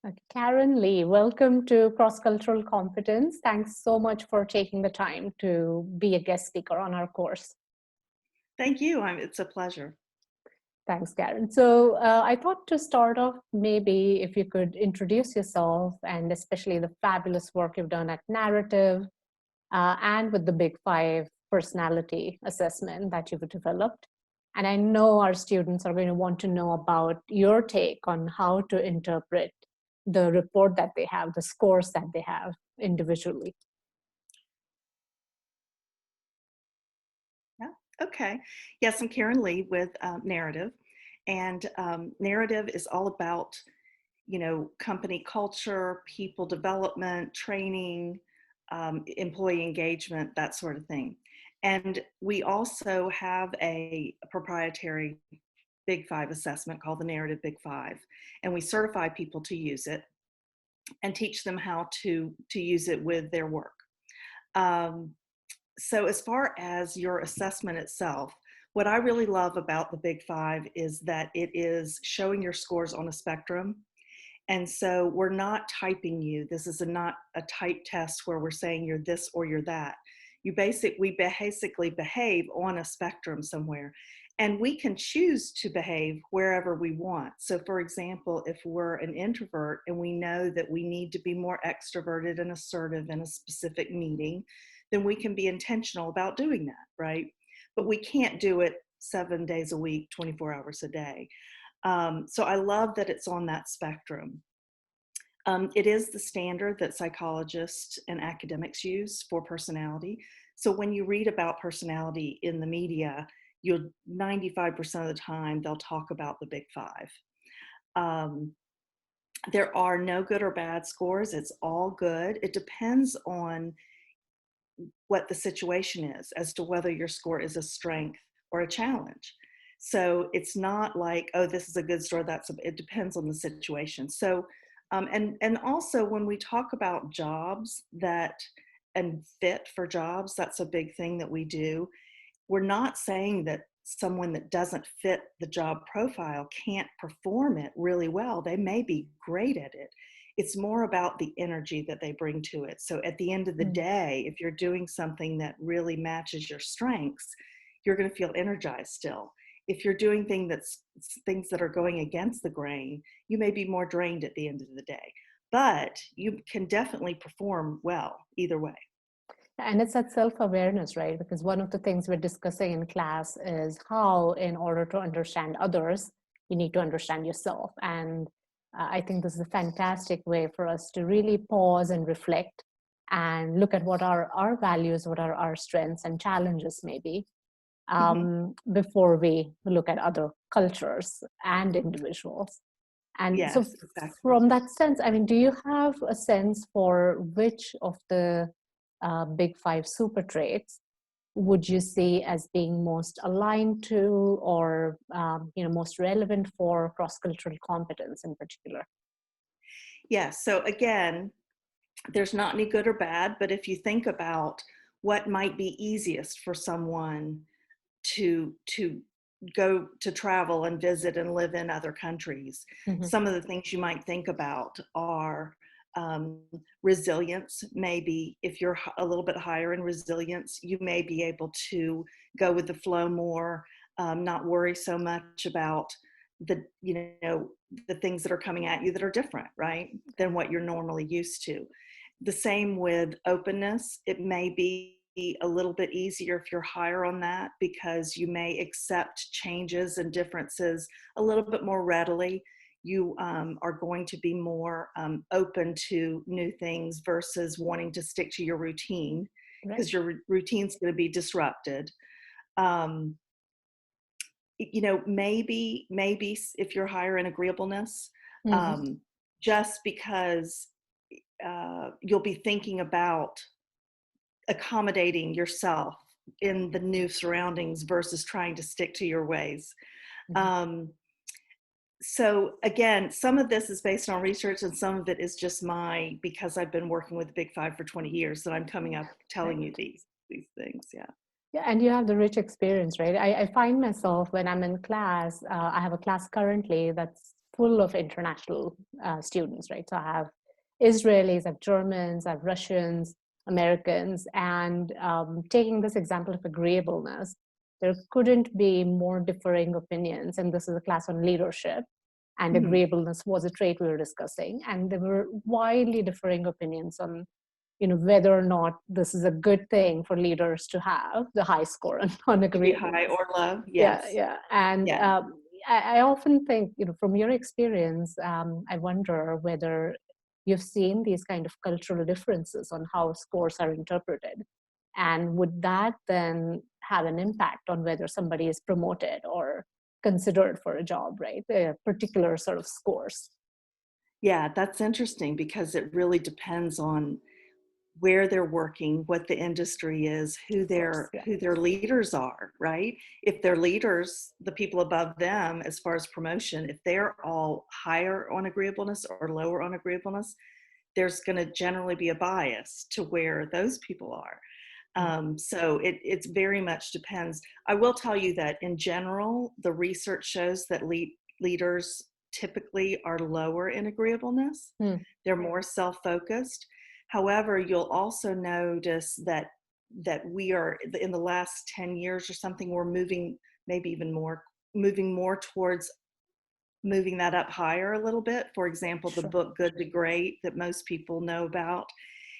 Okay. Caryn Lee, welcome to Cross Cultural Competence. Thanks so much for taking the time to be a guest speaker on our course. Thank you. It's a pleasure. Thanks, Caryn. So I thought to start off, maybe if you could introduce yourself and especially the fabulous work you've done at Narrative and with the Big Five personality assessment that you've developed. And I know our students are going to want to know about your take on how to interpret the report that they have, the scores that they have individually. Yeah. Okay. Yes, I'm Caryn Lee with Narrative, and Narrative is all about, company culture, people development, training, employee engagement, that sort of thing. And we also have a proprietary Big Five assessment called the Narrative Big Five, and we certify people to use it and teach them how to use it with their work. So as far as your assessment itself, what I really love about the Big Five is that it is showing your scores on a spectrum. And so we're not typing you. This is not a type test where we're saying you're this or you're that. We basically behave on a spectrum somewhere. And we can choose to behave wherever we want. So for example, if we're an introvert and we know that we need to be more extroverted and assertive in a specific meeting, then we can be intentional about doing that, right? But we can't do it 7 days a week, 24 hours a day. So I love that it's on that spectrum. It is the standard that psychologists and academics use for personality. So when you read about personality in the media, 95% of the time they'll talk about the Big Five. There are no good or bad scores. It's all good. It depends on what the situation is as to whether your score is a strength or a challenge. So it's not like, oh, this is a good score. It depends on the situation. So, and also when we talk about jobs and fit for jobs, that's a big thing that we do. We're not saying that someone that doesn't fit the job profile can't perform it really well. They may be great at it. It's more about the energy that they bring to it. So at the end of the day, if you're doing something that really matches your strengths, you're going to feel energized still. If you're doing things that are going against the grain, you may be more drained at the end of the day. But you can definitely perform well either way. And it's that self-awareness, right? Because one of the things we're discussing in class is how, in order to understand others, you need to understand yourself. And I think this is a fantastic way for us to really pause and reflect and look at what are our values, what are our strengths and challenges maybe, before we look at other cultures and individuals. And so Yes, exactly. from that sense, I mean, do you have a sense for which of the Big Five super traits would you see as being most aligned to or most relevant for cross-cultural competence in particular? Yes. So again, there's not any good or bad, but if you think about what might be easiest for someone to go to travel and visit and live in other countries, some of the things you might think about are resilience. Maybe if you're a little bit higher in resilience, you may be able to go with the flow more, not worry so much about the things that are coming at you that are different, right, than what you're normally used to. The same with openness. It may be a little bit easier if you're higher on that because you may accept changes and differences a little bit more readily. You are going to be more open to new things versus wanting to stick to your routine because your routine's going to be disrupted. Maybe if you're higher in agreeableness, just because you'll be thinking about accommodating yourself in the new surroundings versus trying to stick to your ways. So again, some of this is based on research and some of it is just because I've been working with the Big Five for 20 years that I'm coming up telling you these things. Yeah. Yeah, and you have the rich experience, right? I find myself when I'm in class, I have a class currently that's full of international students, right? So I have Israelis, I have Germans, I have Russians, Americans, and taking this example of agreeableness, there couldn't be more differing opinions. And this is a class on leadership, and agreeableness was a trait we were discussing. And there were widely differing opinions on, whether or not this is a good thing for leaders to have the high score on To be high agreeableness. or low, Yeah, yes. yeah. And Yeah. I often think, from your experience, I wonder whether you've seen these kind of cultural differences on how scores are interpreted. And would that then have an impact on whether somebody is promoted or considered for a job, right? The particular sort of scores. Yeah, that's interesting because it really depends on where they're working, what the industry is, who Of course, their yeah. who their leaders are, right? If their leaders, the people above them as far as promotion, if they're all higher on agreeableness or lower on agreeableness, there's going to generally be a bias to where those people are. So it's very much depends. I will tell you that in general, the research shows that leaders typically are lower in agreeableness. Mm. They're more self-focused. However, you'll also notice that we are in the last 10 years or something, we're moving maybe even more, moving more towards moving that up higher a little bit. For example, the Sure. book Good to Great that most people know about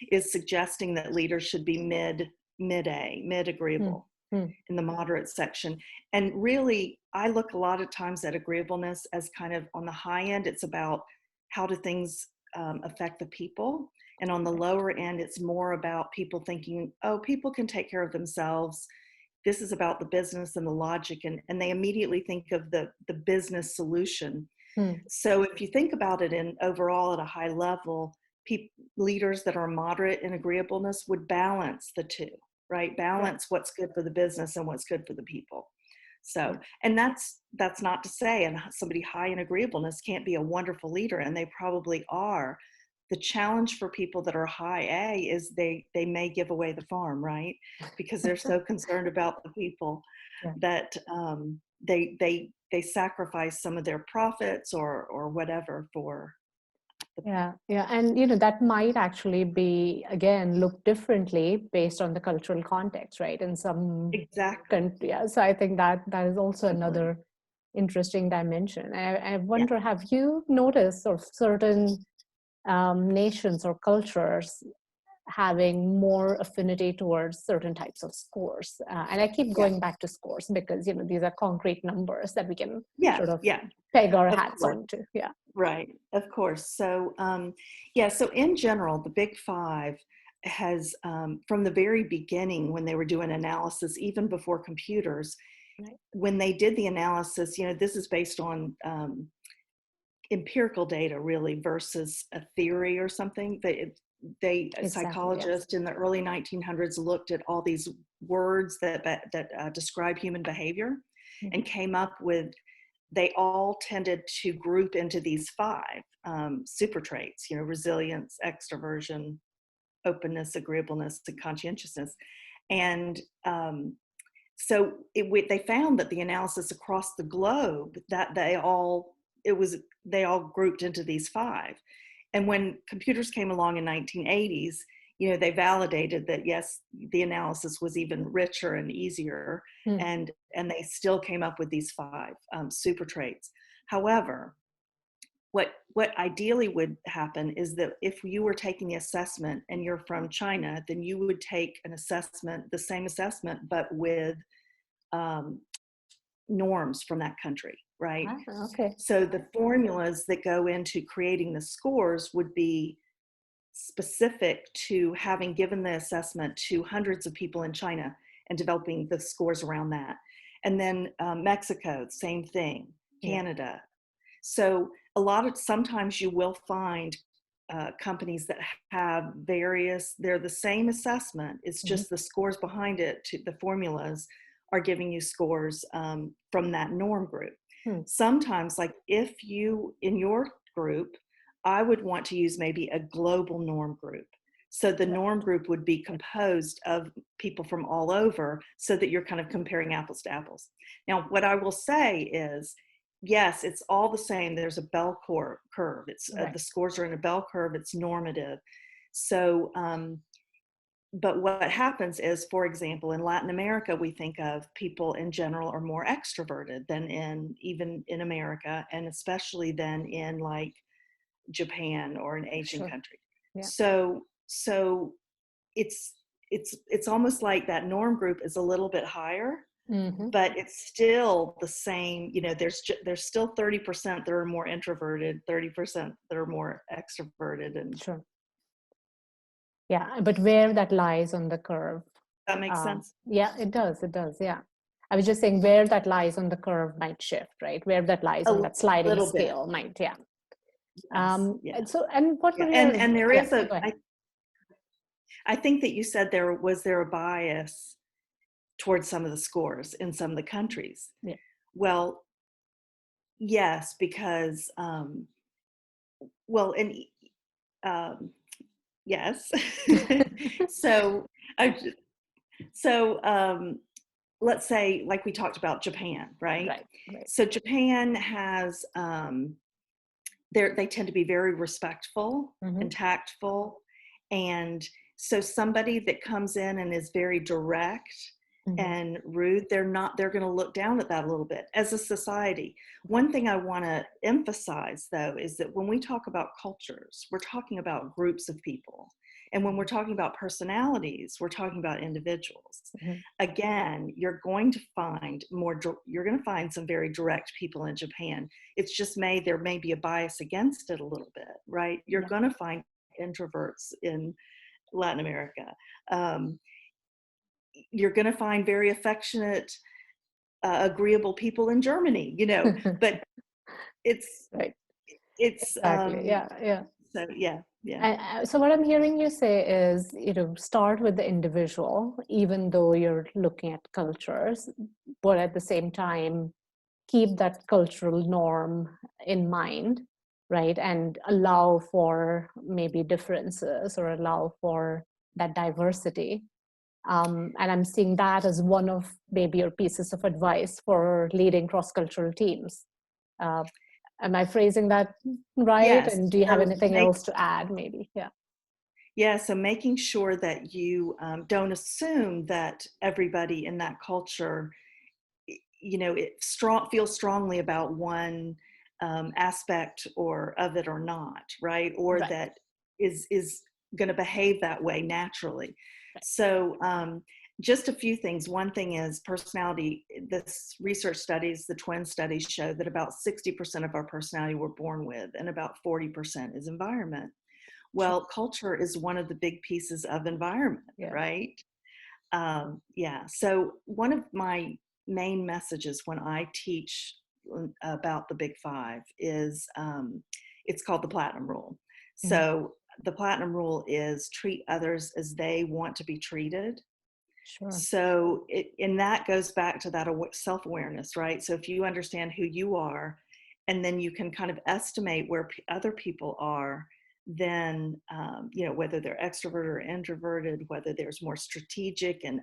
is suggesting that leaders should be mid Mm. agreeable Mm. in the moderate section. And really, I look a lot of times at agreeableness as kind of on the high end, it's about how do things affect the people. And on the Right. lower end, it's more about people thinking, oh, people can take care of themselves. This is about the business and the logic. And they immediately think of the business solution. Mm. So if you think about it in overall at a high level, leaders that are moderate in agreeableness would balance the two, right? Right. Balance what's good for the business and what's good for the people. So, Yeah. and that's not to say, and somebody high in agreeableness can't be a wonderful leader, and they probably are. The challenge for people that are high A is they may give away the farm, right? Because they're so concerned about the people Yeah. that they sacrifice some of their profits or whatever for the Yeah, yeah, and that might actually be again look differently based on the cultural context, right? In some exactly. country, yeah. So I think that is also Definitely. another interesting dimension. I Yeah. wonder, have you noticed sort of certain nations or cultures having more affinity towards certain types of scores? And I keep Yeah. going back to scores because these are concrete numbers that we can Yeah. sort of Yeah. peg our Of hats course. onto. Yeah. Right. Of course. So yeah. So in general, the Big Five has from the very beginning when they were doing analysis, even before computers, Right. when they did the analysis, this is based on empirical data really versus a theory or something. A Exactly. Yes. psychologist in the early 1900s looked at all these words that describe human behavior Mhm. and came up with, they all tended to group into these five super traits, resilience, extroversion, openness, agreeableness, and conscientiousness. And so they found that the analysis across the globe, that they all grouped into these five. And when computers came along in 1980s, they validated that yes, the analysis was even richer and easier, Mm. and they still came up with these five super traits. However, what ideally would happen is that if you were taking the assessment and you're from China, then you would take an assessment, the same assessment, but with um, norms from that country, right? Ah, okay. So the formulas that go into creating the scores would be specific to having given the assessment to hundreds of people in China and developing the scores around that. And then Mexico, same thing, Yeah. Canada. So sometimes you will find companies that have they're the same assessment, it's Mhm. just the scores behind it, to the formulas are giving you scores from that norm group. Hmm. Sometimes, like if you, in your group, I would want to use maybe a global norm group. So the Right. norm group would be composed of people from all over so that you're kind of comparing apples to apples. Now, what I will say is yes, it's all the same. There's a curve. It's Right. the scores are in a bell curve. It's normative. So, but what happens is, for example, in Latin America, we think of people in general are more extroverted than in even in America, and especially than in like Japan or an Asian Sure. country. Yeah. So it's it's almost like that norm group is a little bit higher, Hmm. but it's still the same. You know, there's still 30% that are more introverted, 30% that are more extroverted, and Sure. Yeah, but where that lies on the curve. that makes sense. Yeah, it does. It does. Yeah. I was just saying where that lies on the curve might shift, right? Where that lies A on that sliding little bit. scale might, yeah. Yes. And Yes. so, and what Yeah. were your, And there yeah, is a, go ahead. I think that you said there a bias towards some of the scores in some of the countries. Yeah. Well, yes, because well, and um, yes. so, I, so let's say, like we talked about Japan, right? Right, right. So Japan has they tend to be very respectful Mm-hmm. and tactful, and so somebody that comes in and is very direct Mm-hmm. and rude, they're going to look down at that a little bit as a society. One thing I want to emphasize though is that when we talk about cultures, we're talking about groups of people, and when we're talking about personalities, we're talking about individuals. Mm-hmm. Again, you're going to find some very direct people in Japan. It's just there may be a bias against it a little bit, right? You're Yeah. going to find introverts in Latin America. Um, you're going to find very affectionate, agreeable people in Germany, you know, but it's, Right. it's, Exactly. Yeah. Yeah. so yeah, yeah. So what I'm hearing you say is, start with the individual, even though you're looking at cultures, but at the same time, keep that cultural norm in mind, right? And allow for maybe differences or allow for that diversity. And I'm seeing that as one of maybe your pieces of advice for leading cross-cultural teams. Uh, am I phrasing that right? Yes. And do you have So anything else to add maybe? Yeah. yeah, so making sure that you don't assume that everybody in that culture, you know, feels strongly about one aspect or of it or not, right? Or Right. that is going to behave that way naturally. Right. So just a few things. One thing is personality. This research studies, the twin studies show that about 60% of our personality we're born with, and about 40% is environment. Sure. Well, culture is one of the big pieces of environment, Yeah. right? Yeah. So one of my main messages when I teach about the Big Five is it's called the Platinum Rule. Mhm. So the Platinum Rule is treat others as they want to be treated. Sure. So and that goes back to that self-awareness, right? So if you understand who you are, and then you can kind of estimate where other people are, then you know, whether they're extroverted or introverted, whether there's more strategic and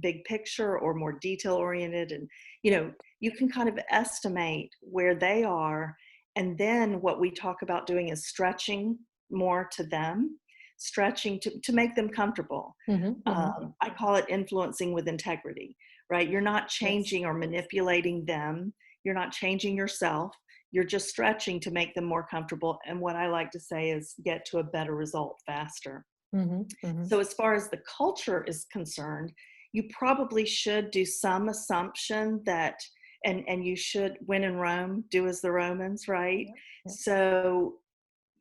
big picture or more detail oriented, and you know, you can kind of estimate where they are. And then what we talk about doing is stretching more to them, stretching to make them comfortable. Hmm. Hmm. I call it influencing with integrity, right? You're not Yes. changing or manipulating them. You're not changing yourself. You're just stretching to make them more comfortable. And what I like to say is get to a better result faster. Hmm. Hmm. So, as far as the culture is concerned, you probably should do some assumption that, and you should, when in Rome, do as the Romans, right? Yeah. Yeah. So,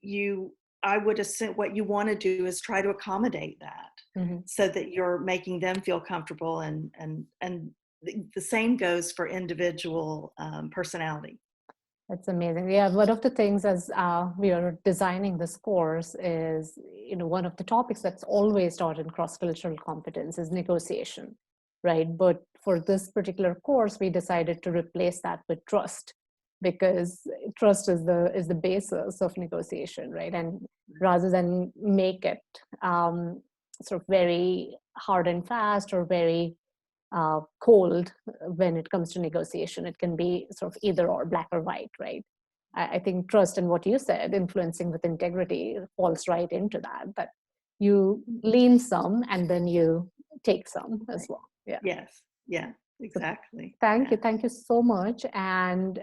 you I would assume what you want to do is try to accommodate that Hmm. so that you're making them feel comfortable, and the same goes for individual personality. That's amazing. Yeah, one of the things as we are designing this course is, one of the topics that's always taught in cross-cultural competence is negotiation, right? But for this particular course, we decided to replace that with trust, because trust is the basis of negotiation, right? And rather than make it sort of very hard and fast or very cold when it comes to negotiation. It can be sort of either or, black or white, right? I think trust and what you said, influencing with integrity, falls right into that. That you lean some and then you take some as well. Yeah. Yes. Yeah. So Exactly. thank Yeah. you. Thank you so much. And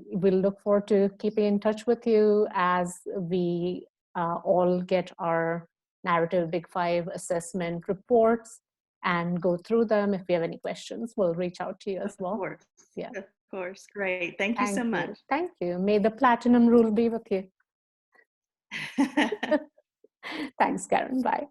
we'll look forward to keeping in touch with you as we all get our narrative Big Five assessment reports and go through them. If we have any questions, we'll reach out to you as Of well. course. Yeah. Of course. Great. Thank you so Thank much. you. Thank you. May the platinum rule be with you. Thanks, Caryn. Bye.